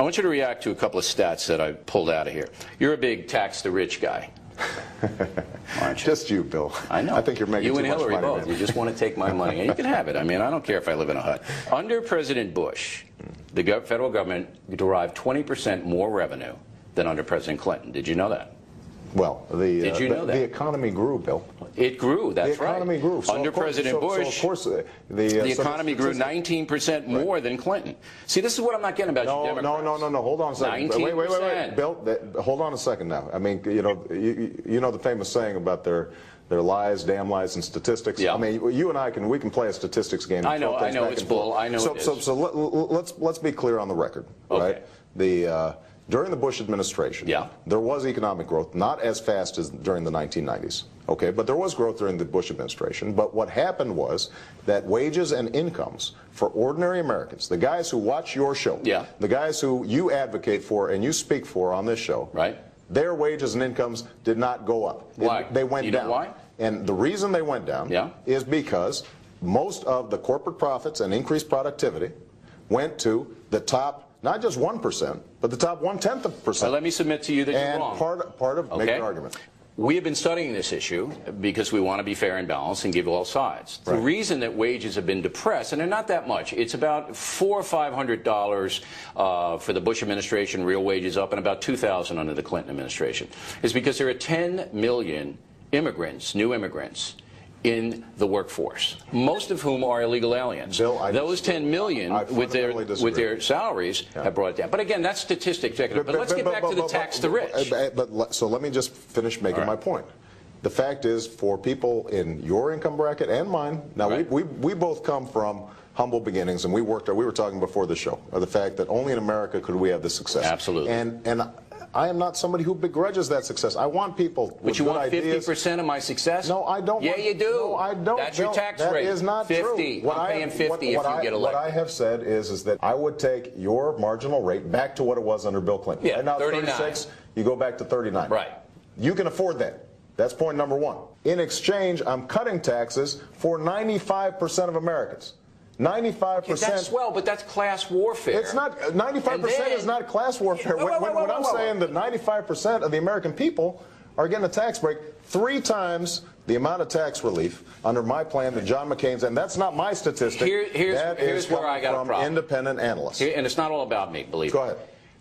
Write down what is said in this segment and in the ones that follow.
want you to react to a couple of stats that I pulled out of here. You're a big tax the rich guy. Aren't you? Just you, Bill. I know. I think you're making you too and much Hillary money. both. You just want to take my money, and you can have it. I mean, I don't care if I live in a hut. Under President Bush, the federal government derived 20% more revenue than under President Clinton. Did you know that? Well, Did you know that? The economy grew, Bill. It grew, that's right. The economy grew. So Under President Bush, of course, the economy grew 19% more than Clinton. See, this is what I'm not getting about you Democrats. No. Hold on a second. 19%. Wait. Bill, hold on a second now. I mean, you know the famous saying about their lies, damn lies, and statistics. Yeah. I mean, you and I can play a statistics game. I know it's bull. I know it is. So let's be clear on the record, okay. right? During the Bush administration, there was economic growth, not as fast as during the 1990s, okay? But there was growth during the Bush administration. But what happened was that wages and incomes for ordinary Americans, the guys who watch your show, the guys who you advocate for and you speak for on this show, right? Their wages and incomes did not go up. Why? They went down. Know why? And the reason they went down is because most of the corporate profits and increased productivity went to the top, not just 1%, but the top 1/10%. Well, let me submit to you that you're wrong. And part of make an argument. We have been studying this issue because we want to be fair and balanced and give all sides. Right. The reason that wages have been depressed, and they're not that much, it's about $400 or $500 for the Bush administration, real wages up, and about $2,000 under the Clinton administration, is because there are 10 million immigrants, new immigrants, in the workforce, most of whom are illegal aliens. Bill, those 10 million with their salaries have brought it down. But again, that's statistics. But let's get back to the tax the rich. So let me just finish making my point. The fact is, for people in your income bracket and mine, now we both come from humble beginnings, and we were talking before the show, of the fact that only in America could we have this success. Absolutely. And I am not somebody who begrudges that success. I want people with good ideas. But you want 50% of my success? No, I don't. Yeah, you do. No, I don't. That's your tax rate. That is not 50. true. I'm paying 50 if you get elected. What I have said is that I would take your marginal rate back to what it was under Bill Clinton. Yeah, right now 39. 36, you go back to 39. Right. You can afford that. That's point number one. In exchange, I'm cutting taxes for 95% of Americans. 95%. Okay, that's swell, but that's class warfare. It's not. 95% is not class warfare. When I'm saying that 95% of the American people are getting a tax break, 3 times the amount of tax relief under my plan that John McCain's, and that's not my statistic. Here's where I got a problem. Independent analysts. And it's not all about me, believe me. Go ahead.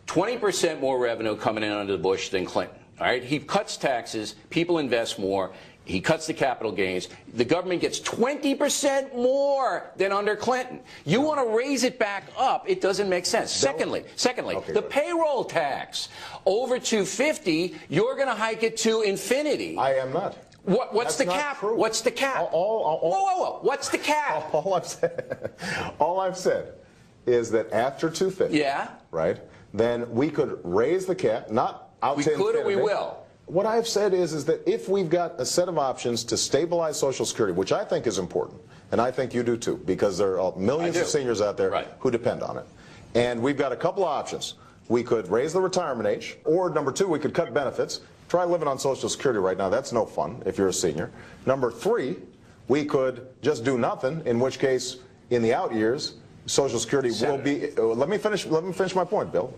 20% more revenue coming in under Bush than Clinton. All right, he cuts taxes, people invest more. He cuts the capital gains. The government gets 20% more than under Clinton. You want to raise it back up, it doesn't make sense. Secondly, the payroll tax, over $250, you're going to hike it to infinity. I am not. What's the cap? True. What's the cap? Whoa. What's the cap? All I've said is that after $250, right, then we could raise the cap, not out to infinity. We could or we will. What I've said is that if we've got a set of options to stabilize Social Security, which I think is important, and I think you do too, because there are millions of seniors out there who depend on it, and we've got a couple of options. We could raise the retirement age, or number 2, we could cut benefits. Try living on Social Security right now. That's no fun if you're a senior. Number 3, we could just do nothing, in which case, in the out years, Social Security will be. Let me finish my point, Bill.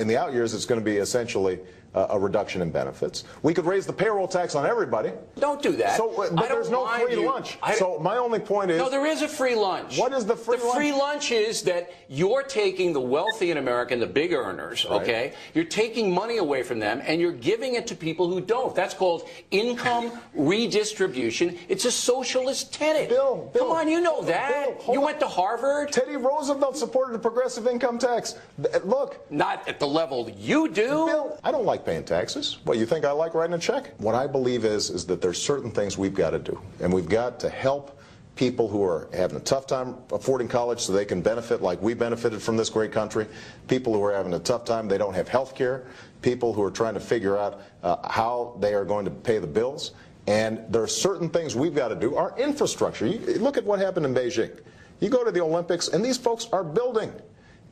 In the out years, it's going to be essentially a reduction in benefits. We could raise the payroll tax on everybody. Don't do that. So, but there's no free lunch. So my only point is... No, there is a free lunch. What is the free lunch? The free lunch is that you're taking the wealthy in America and the big earners, okay? You're taking money away from them and you're giving it to people who don't. That's called income redistribution. It's a socialist tenet. Bill, come on, you know that. You went to Harvard. Teddy Roosevelt supported a progressive income tax. Look. Not at the level you do. Bill, I don't like paying taxes. What, you think I like writing a check? What I believe is that there's certain things we've got to do, and we've got to help people who are having a tough time affording college so they can benefit like we benefited from this great country, people who are having a tough time, they don't have health care, people who are trying to figure out how they are going to pay the bills, and there are certain things we've got to do. Our infrastructure, look at what happened in Beijing. You go to the Olympics, and these folks are building.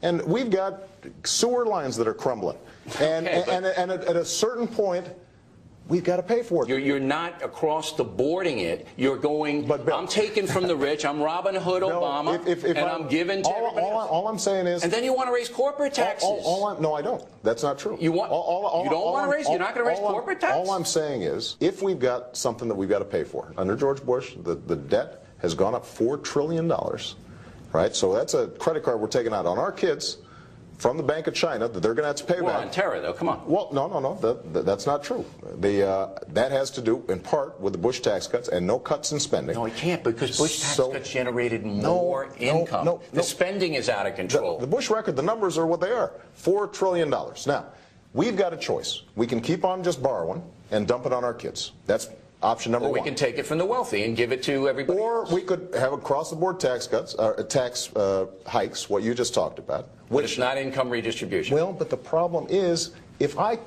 And we've got sewer lines that are crumbling. And at a certain point, we've got to pay for it. You're not across the boarding it. You're going, Bill, I'm taking from the rich, I'm Robin Hood Obama, and I'm giving to everybody else. All I'm saying is... And then you want to raise corporate taxes. No, I don't. That's not true. You don't want to raise? You're not going to raise corporate tax? All I'm saying is, if we've got something that we've got to pay for, under George Bush, the debt has gone up $4 trillion, right? So that's a credit card we're taking out on our kids from the Bank of China that they're going to have to pay back. On terror, though, come on. Well, no, that's not true. That has to do, in part, with the Bush tax cuts and no cuts in spending. No, it can't, because Bush tax cuts generated more income. The spending is out of control. The Bush record, the numbers are what they are, $4 trillion. Now, we've got a choice. We can keep on just borrowing and dump it on our kids. That's option number one. Or we can take it from the wealthy and give it to everybody else. We could have across-the-board tax cuts, tax hikes, what you just talked about. But it's not income redistribution. Well, but the problem is, if I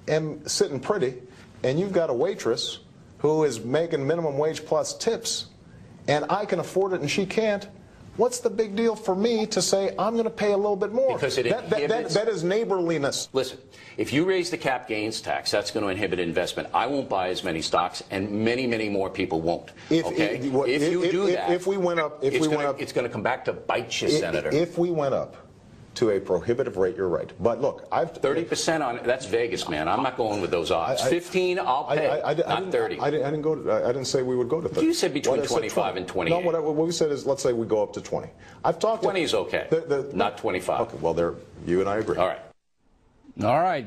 am sitting pretty and you've got a waitress who is making minimum wage plus tips and I can afford it and she can't, what's the big deal for me to say I'm going to pay a little bit more? Because it inhibits... that is neighborliness. Listen, if you raise the cap gains tax, that's going to inhibit investment. I won't buy as many stocks, and many, many more people won't. If you do that, if we went up, it's going to come back to bite you, Senator. If we went up to a prohibitive rate, you're right. But look, 30% on that's Vegas, man. I'm not going with those odds. 15, I'll pay. Not 30. I didn't say we would go to 30. You said between 25 and 28. No, what we said is, let's say we go up to 20. I've talked. 20 is okay. Not 25. Okay, well, you and I agree. All right. All right.